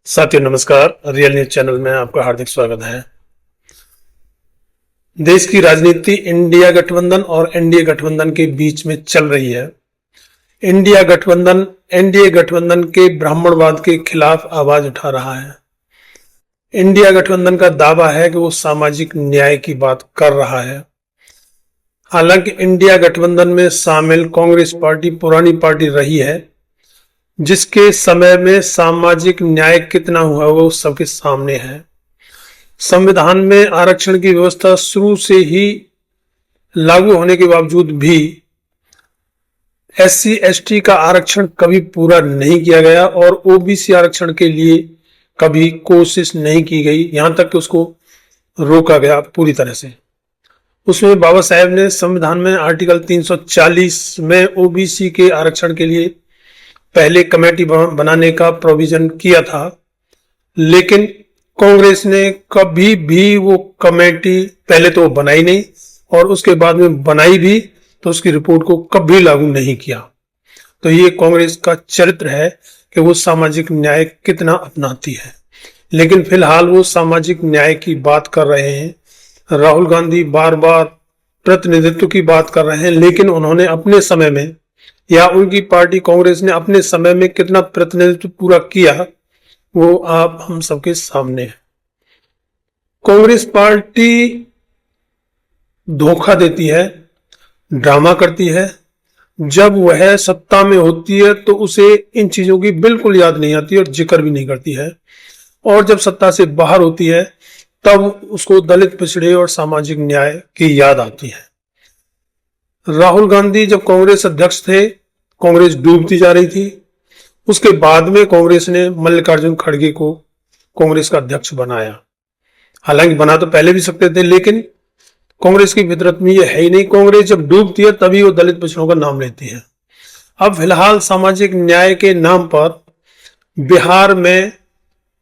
साथियों नमस्कार। Real news channel में आपका हार्दिक स्वागत है। देश की राजनीति इंडिया गठबंधन और एनडीए गठबंधन के बीच में चल रही है। इंडिया गठबंधन एनडीए गठबंधन के ब्राह्मणवाद के खिलाफ आवाज उठा रहा है। इंडिया गठबंधन का दावा है कि वो सामाजिक न्याय की बात कर रहा है। हालांकि इंडिया गठबंधन में शामिल कांग्रेस पार्टी पुरानी पार्टी रही है, जिसके समय में सामाजिक न्याय कितना हुआ वो सबके सामने है। संविधान में आरक्षण की व्यवस्था शुरू से ही लागू होने के बावजूद भी एससी एसटी का आरक्षण कभी पूरा नहीं किया गया और ओबीसी आरक्षण के लिए कभी कोशिश नहीं की गई, यहां तक कि उसको रोका गया पूरी तरह से। उसमें बाबा साहेब ने संविधान में आर्टिकल 340 में ओबीसी के आरक्षण के लिए पहले कमेटी बनाने का प्रोविजन किया था, लेकिन कांग्रेस ने कभी भी वो कमेटी पहले तो बनाई नहीं और उसके बाद में बनाई भी तो उसकी रिपोर्ट को कभी लागू नहीं किया। तो ये कांग्रेस का चरित्र है कि वो सामाजिक न्याय कितना अपनाती है। लेकिन फिलहाल वो सामाजिक न्याय की बात कर रहे हैं। राहुल गांधी बार बार प्रतिनिधित्व की बात कर रहे हैं, लेकिन उन्होंने अपने समय में या उनकी पार्टी कांग्रेस ने अपने समय में कितना प्रतिनिधित्व पूरा किया वो आप हम सबके सामने है। कांग्रेस पार्टी धोखा देती है, ड्रामा करती है। जब वह सत्ता में होती है तो उसे इन चीजों की बिल्कुल याद नहीं आती और जिक्र भी नहीं करती है, और जब सत्ता से बाहर होती है तब उसको दलित पिछड़े और सामाजिक न्याय की याद आती है। राहुल गांधी जब कांग्रेस अध्यक्ष थे, कांग्रेस डूबती जा रही थी। उसके बाद में कांग्रेस ने मल्लिकार्जुन खड़गे को कांग्रेस का अध्यक्ष बनाया। हालांकि बना तो पहले भी सकते थे, लेकिन कांग्रेस की फितरत में यह है ही नहीं। कांग्रेस जब डूबती है तभी वो दलित पिछड़ों का नाम लेती है। अब फिलहाल सामाजिक न्याय के नाम पर बिहार में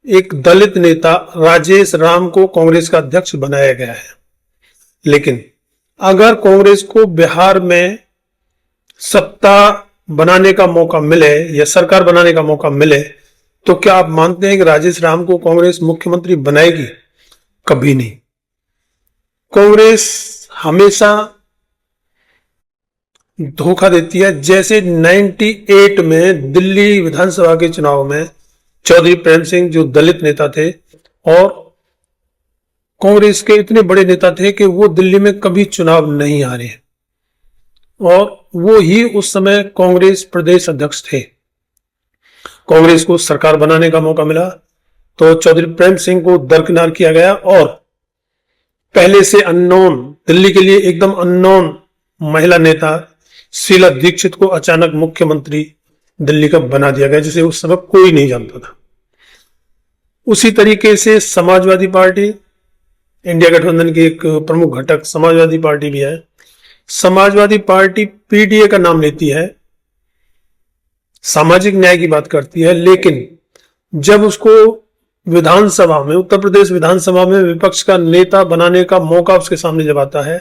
एक दलित नेता राजेश राम को कांग्रेस का अध्यक्ष बनाया गया है। लेकिन अगर कांग्रेस को बिहार में सत्ता बनाने का मौका मिले या सरकार बनाने का मौका मिले तो क्या आप मानते हैं कि राजेश राम को कांग्रेस मुख्यमंत्री बनाएगी? कभी नहीं। कांग्रेस हमेशा धोखा देती है। जैसे 98 में दिल्ली विधानसभा के चुनाव में चौधरी प्रेम सिंह जो दलित नेता थे और कांग्रेस के इतने बड़े नेता थे कि वो दिल्ली में कभी चुनाव नहीं हारे, और वो ही उस समय कांग्रेस प्रदेश अध्यक्ष थे। कांग्रेस को सरकार बनाने का मौका मिला तो चौधरी प्रेम सिंह को दरकिनार किया गया और पहले से अननोन, दिल्ली के लिए एकदम अननोन महिला नेता शीला दीक्षित को अचानक मुख्यमंत्री दिल्ली का बना दिया गया, जिसे उस समय कोई नहीं जानता था। उसी तरीके से समाजवादी पार्टी, इंडिया गठबंधन की एक प्रमुख घटक समाजवादी पार्टी भी है। समाजवादी पार्टी पीडीए का नाम लेती है, सामाजिक न्याय की बात करती है, लेकिन जब उसको विधानसभा में, उत्तर प्रदेश विधानसभा में विपक्ष का नेता बनाने का मौका उसके सामने जब आता है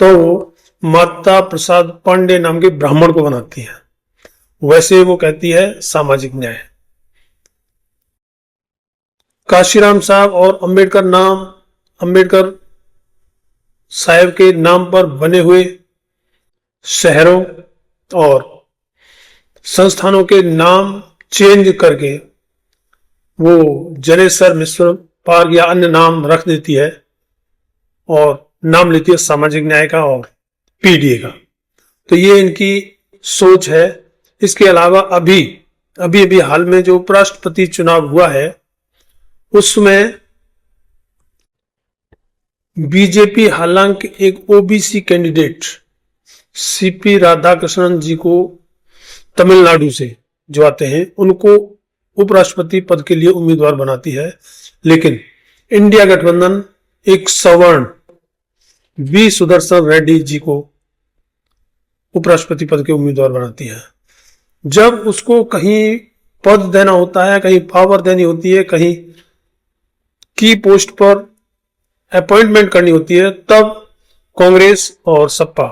तो वो माता प्रसाद पांडे नाम के ब्राह्मण को बनाती है। वैसे वो कहती है सामाजिक न्याय। काशीराम साहब और अंबेडकर साहब के नाम पर बने हुए शहरों और संस्थानों के नाम चेंज करके वो जनेश्वर मिश्र पार्क या अन्य नाम रख देती है और नाम लेती है सामाजिक न्याय का और पीडीए का। तो ये इनकी सोच है। इसके अलावा अभी हाल में जो उपराष्ट्रपति चुनाव हुआ है उसमें बीजेपी हालांकि एक ओबीसी कैंडिडेट सीपी राधाकृष्णन जी को तमिलनाडु से जो आते हैं उनको उपराष्ट्रपति पद के लिए उम्मीदवार बनाती है, लेकिन इंडिया गठबंधन एक सवर्ण वी सुदर्शन रेड्डी जी को उपराष्ट्रपति पद के उम्मीदवार बनाती है। जब उसको कहीं पद देना होता है, कहीं पावर देनी होती है, कहीं की पोस्ट पर अपॉइंटमेंट करनी होती है, तब कांग्रेस और सपा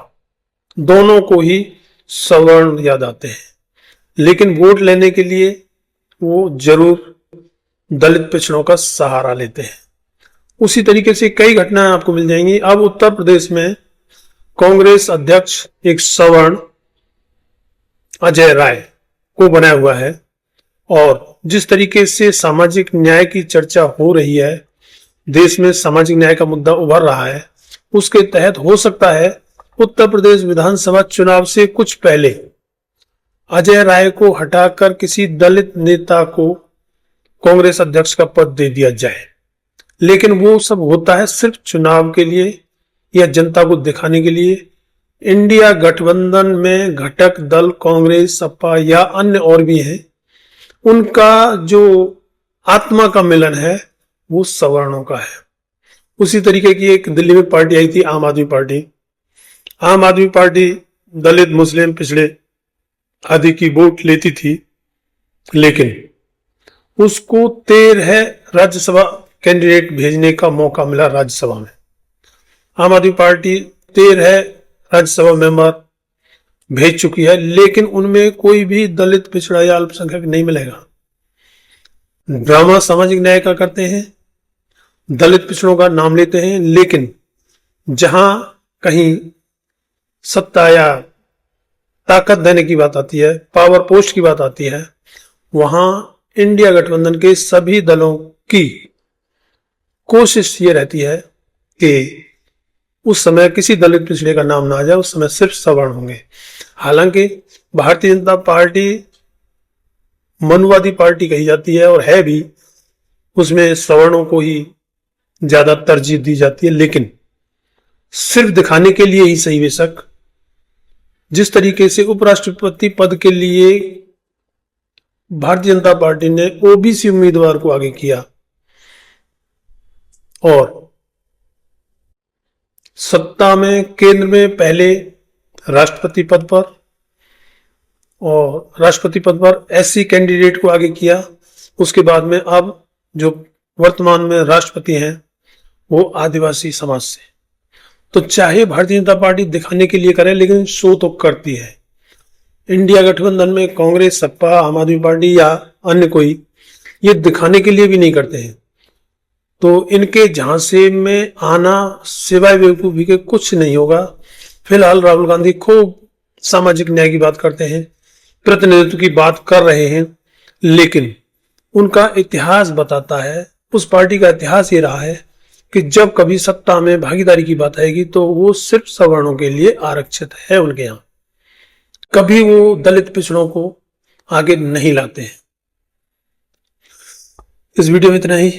दोनों को ही सवर्ण याद आते हैं। लेकिन वोट लेने के लिए वो जरूर दलित पिछड़ों का सहारा लेते हैं। उसी तरीके से कई घटनाएं आपको मिल जाएंगी। अब उत्तर प्रदेश में कांग्रेस अध्यक्ष एक सवर्ण अजय राय को बनाया हुआ है, और जिस तरीके से सामाजिक न्याय की चर्चा हो रही है, देश में सामाजिक न्याय का मुद्दा उभर रहा है, उसके तहत हो सकता है उत्तर प्रदेश विधानसभा चुनाव से कुछ पहले अजय राय को हटाकर किसी दलित नेता को कांग्रेस अध्यक्ष का पद दे दिया जाए। लेकिन वो सब होता है सिर्फ चुनाव के लिए या जनता को दिखाने के लिए। इंडिया गठबंधन में घटक दल कांग्रेस, सपा या अन्य और भी हैं, उनका जो आत्मा का मिलन है वो सवर्णों का है। उसी तरीके की एक दिल्ली में पार्टी आई थी, आम आदमी पार्टी। आम आदमी पार्टी दलित, मुस्लिम, पिछड़े आदि की वोट लेती थी, लेकिन उसको 13 राज्यसभा कैंडिडेट भेजने का मौका मिला राज्यसभा में। आम आदमी पार्टी 13 राज्यसभा मेंबर भेज चुकी है, लेकिन उनमें कोई भी दलित, पिछड़ा या अल्पसंख्यक नहीं मिलेगा। ड्रामा सामाजिक न्याय का करते हैं, दलित पिछड़ों का नाम लेते हैं, लेकिन जहां कहीं सत्ता या ताकत देने की बात आती है, पावर पोस्ट की बात आती है, वहां इंडिया गठबंधन के सभी दलों की कोशिश ये रहती है कि उस समय किसी दलित पिछड़े का नाम ना आ जाए, उस समय सिर्फ सवर्ण होंगे। हालांकि भारतीय जनता पार्टी मनुवादी पार्टी कही जाती है और है भी, उसमें सवर्णों को ही ज्यादा तरजीह दी जाती है, लेकिन सिर्फ दिखाने के लिए ही सही बेशक। जिस तरीके से उपराष्ट्रपति पद के लिए भारतीय जनता पार्टी ने ओबीसी उम्मीदवार को आगे किया और सत्ता में केंद्र में पहले राष्ट्रपति पद पर और राष्ट्रपति पद पर एससी कैंडिडेट को आगे किया, उसके बाद में अब जो वर्तमान में राष्ट्रपति हैं वो आदिवासी समाज से। तो चाहे भारतीय जनता पार्टी दिखाने के लिए करे, लेकिन शो तो करती है। इंडिया गठबंधन में कांग्रेस, सपा, आम आदमी पार्टी या अन्य कोई ये दिखाने के लिए भी नहीं करते हैं। तो इनके झांसे में आना सिवाय बेवकूफी के कुछ नहीं होगा। फिलहाल राहुल गांधी खूब सामाजिक न्याय की बात करते हैं, प्रतिनिधित्व की बात कर रहे हैं, लेकिन उनका इतिहास बताता है, उस पार्टी का इतिहास ये रहा है कि जब कभी सत्ता में भागीदारी की बात आएगी तो वो सिर्फ सवर्णों के लिए आरक्षित है। उनके यहां कभी वो दलित पिछड़ों को आगे नहीं लाते हैं। इस वीडियो में इतना ही।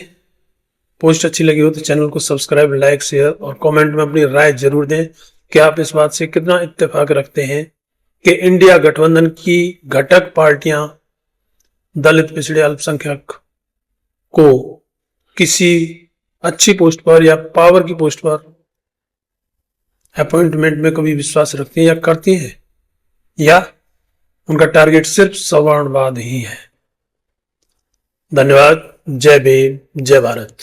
पोस्ट अच्छी लगी हो तो चैनल को सब्सक्राइब, लाइक, शेयर और कमेंट में अपनी राय जरूर दें कि आप इस बात से कितना इत्तेफाक रखते हैं कि इंडिया गठबंधन की घटक पार्टियां दलित, पिछड़े, अल्पसंख्यक को किसी अच्छी पोस्ट पर या पावर की पोस्ट पर अपॉइंटमेंट में कभी विश्वास रखती हैं या करती हैं, या उनका टारगेट सिर्फ सवर्णवाद ही है। धन्यवाद। जय भीम, जय भारत।